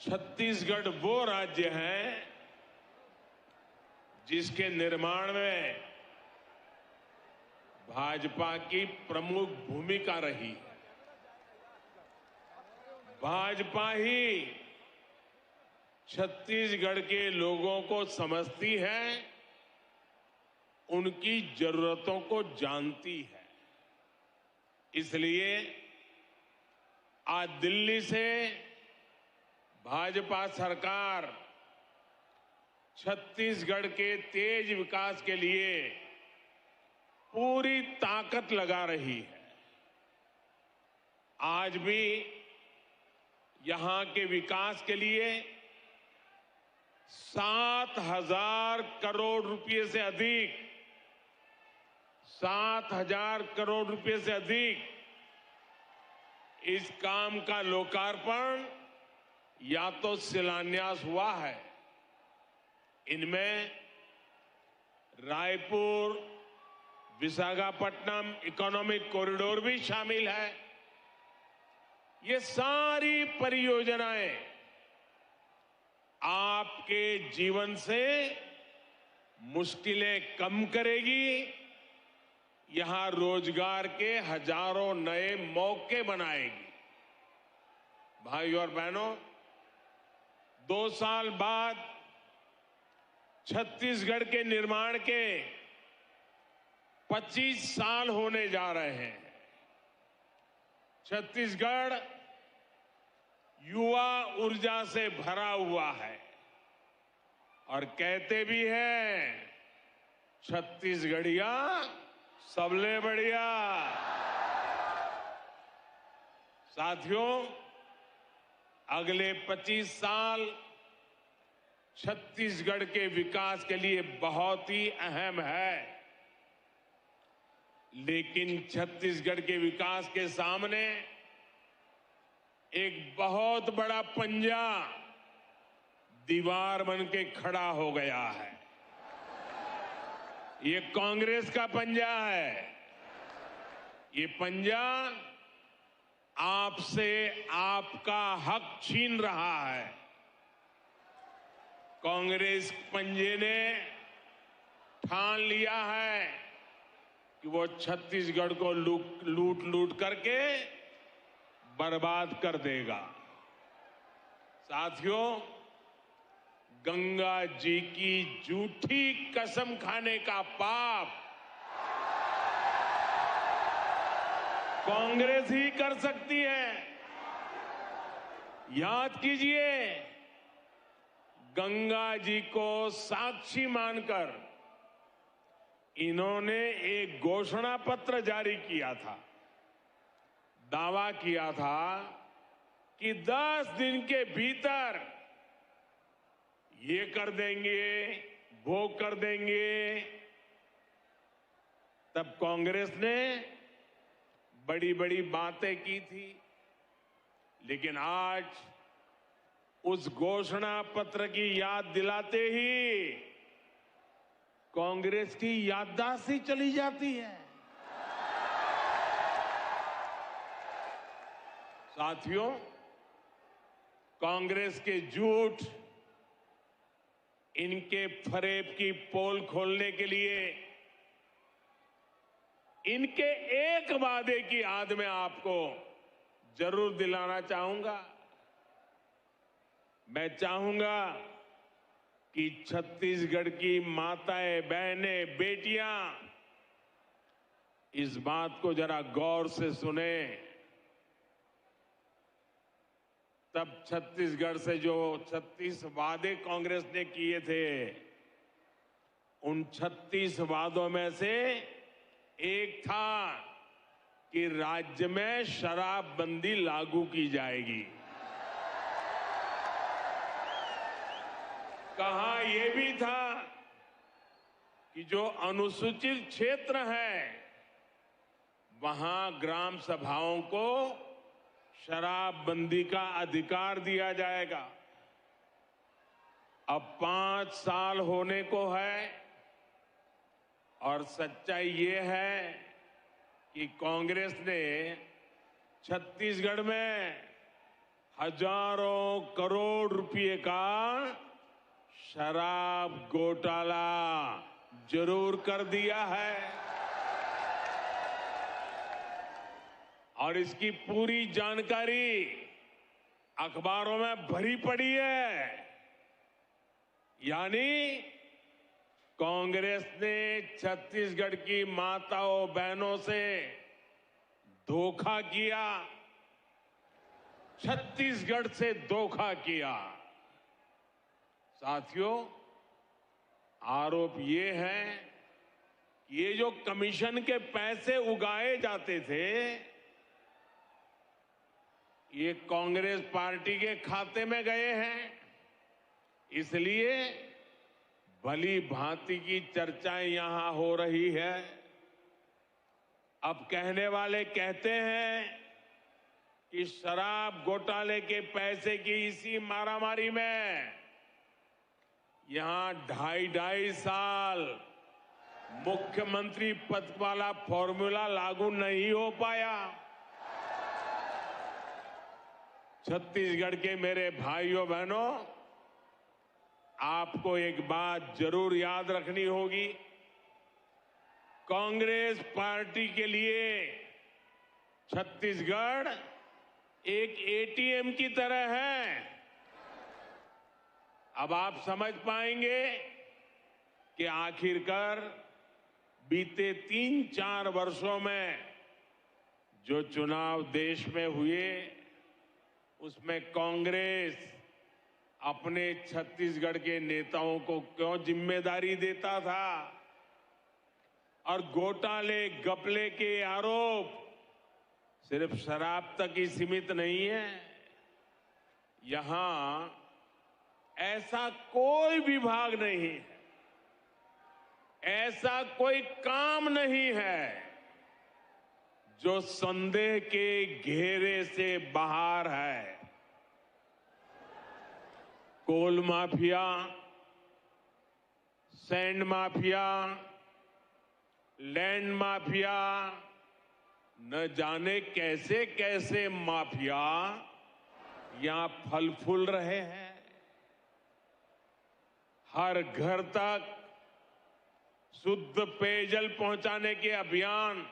छत्तीसगढ़ वो राज्य है जिसके निर्माण में भाजपा की प्रमुख भूमिका रही है। भाजपा ही छत्तीसगढ़ के लोगों को समझती है, उनकी जरूरतों को जानती है। इसलिए आज दिल्ली से भाजपा सरकार छत्तीसगढ़ के तेज विकास के लिए पूरी ताकत लगा रही है। आज भी यहां के विकास के लिए 7,000 करोड़ रुपए से अधिक 7,000 करोड़ रुपए से अधिक इस काम का लोकार्पण या तो शिलान्यास हुआ है। इनमें रायपुर विशाखापट्टनम इकोनॉमिक कॉरिडोर भी शामिल है। ये सारी परियोजनाएं आपके जीवन से मुश्किलें कम करेगी, यहां रोजगार के हजारों नए मौके बनाएगी। भाइयों और बहनों, 2 साल बाद छत्तीसगढ़ के निर्माण के 25 साल होने जा रहे हैं। छत्तीसगढ़ युवा ऊर्जा से भरा हुआ है और कहते भी हैं, छत्तीसगढ़िया सबले बढ़िया। साथियों, अगले 25 साल छत्तीसगढ़ के विकास के लिए बहुत ही अहम है। लेकिन छत्तीसगढ़ के विकास के सामने एक बहुत बड़ा पंजा दीवार बन के खड़ा हो गया है। ये कांग्रेस का पंजा है। ये पंजा आपसे आपका हक छीन रहा है। कांग्रेस पंजे ने ठान लिया है कि वो छत्तीसगढ़ को लूट लूट करके बर्बाद कर देगा। साथियों, गंगा जी की झूठी कसम खाने का पाप कांग्रेस ही कर सकती है। याद कीजिए, गंगा जी को साक्षी मानकर इन्होंने एक घोषणा पत्र जारी किया था। दावा किया था कि 10 दिन के भीतर ये कर देंगे, वो कर देंगे। तब कांग्रेस ने बड़ी बड़ी बातें की थी, लेकिन आज उस घोषणा पत्र की याद दिलाते ही कांग्रेस की याददाश्त ही चली जाती है। साथियों, कांग्रेस के झूठ, इनके फरेब की पोल खोलने के लिए इनके एक वादे की याद में आपको जरूर दिलाना चाहूंगा। मैं चाहूंगा कि छत्तीसगढ़ की माताएं, बहनें, बेटियां इस बात को जरा गौर से सुने। तब छत्तीसगढ़ से जो 36 वादे कांग्रेस ने किए थे, उन 36 वादों में से एक था कि राज्य में शराबबंदी लागू की जाएगी। कहा यह भी था कि जो अनुसूचित क्षेत्र है, वहां ग्राम सभाओं को शराबबंदी का अधिकार दिया जाएगा। अब 5 साल होने को है और सच्चाई ये है कि कांग्रेस ने छत्तीसगढ़ में हजारों करोड़ रुपए का शराब घोटाला जरूर कर दिया है और इसकी पूरी जानकारी अखबारों में भरी पड़ी है। यानी कांग्रेस ने छत्तीसगढ़ की माताओं बहनों से धोखा किया, छत्तीसगढ़ से धोखा किया। साथियों, आरोप ये है कि ये जो कमीशन के पैसे उगाए जाते थे, ये कांग्रेस पार्टी के खाते में गए हैं। इसलिए भली भांति की चर्चाएं यहां हो रही है। अब कहने वाले कहते हैं कि शराब घोटाले के पैसे की इसी मारामारी में यहां 2.5 साल मुख्यमंत्री पद वाला फॉर्मूला लागू नहीं हो पाया। छत्तीसगढ़ के मेरे भाइयों बहनों, आपको एक बात जरूर याद रखनी होगी। कांग्रेस पार्टी के लिए छत्तीसगढ़ एक एटीएम की तरह है। अब आप समझ पाएंगे कि आखिरकार बीते 3-4 वर्षों में जो चुनाव देश में हुए, उसमें कांग्रेस अपने छत्तीसगढ़ के नेताओं को क्यों जिम्मेदारी देता था और घोटाले घपले के आरोप सिर्फ शराब तक ही सीमित नहीं है। यहां ऐसा कोई विभाग नहीं है, ऐसा कोई काम नहीं है जो संदेह के घेरे से बाहर है। Coal mafia, sand mafia, land mafia, न जाने कैसे कैसे माफिया यहां फल फूल रहे हैं। हर घर तक शुद्ध पेयजल पहुंचाने के अभियान,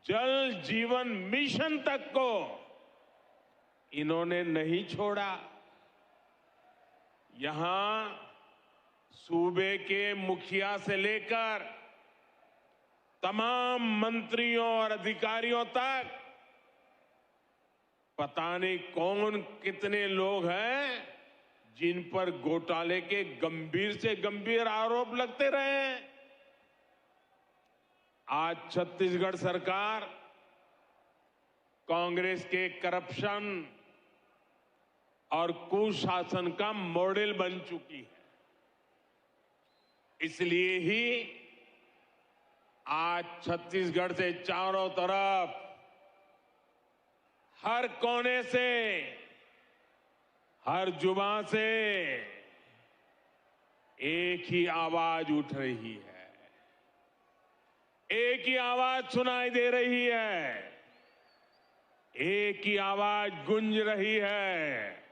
जल जीवन मिशन तक को इन्होंने नहीं छोड़ा। यहां सूबे के मुखिया से लेकर तमाम मंत्रियों और अधिकारियों तक पता नहीं कौन कितने लोग हैं जिन पर घोटाले के गंभीर से गंभीर आरोप लगते रहे। आज छत्तीसगढ़ सरकार कांग्रेस के करप्शन और कुशासन का मॉडल बन चुकी है। इसलिए ही आज छत्तीसगढ़ से चारों तरफ, हर कोने से, हर जुबान से एक ही आवाज उठ रही है, एक ही आवाज सुनाई दे रही है, एक ही आवाज गूंज रही है।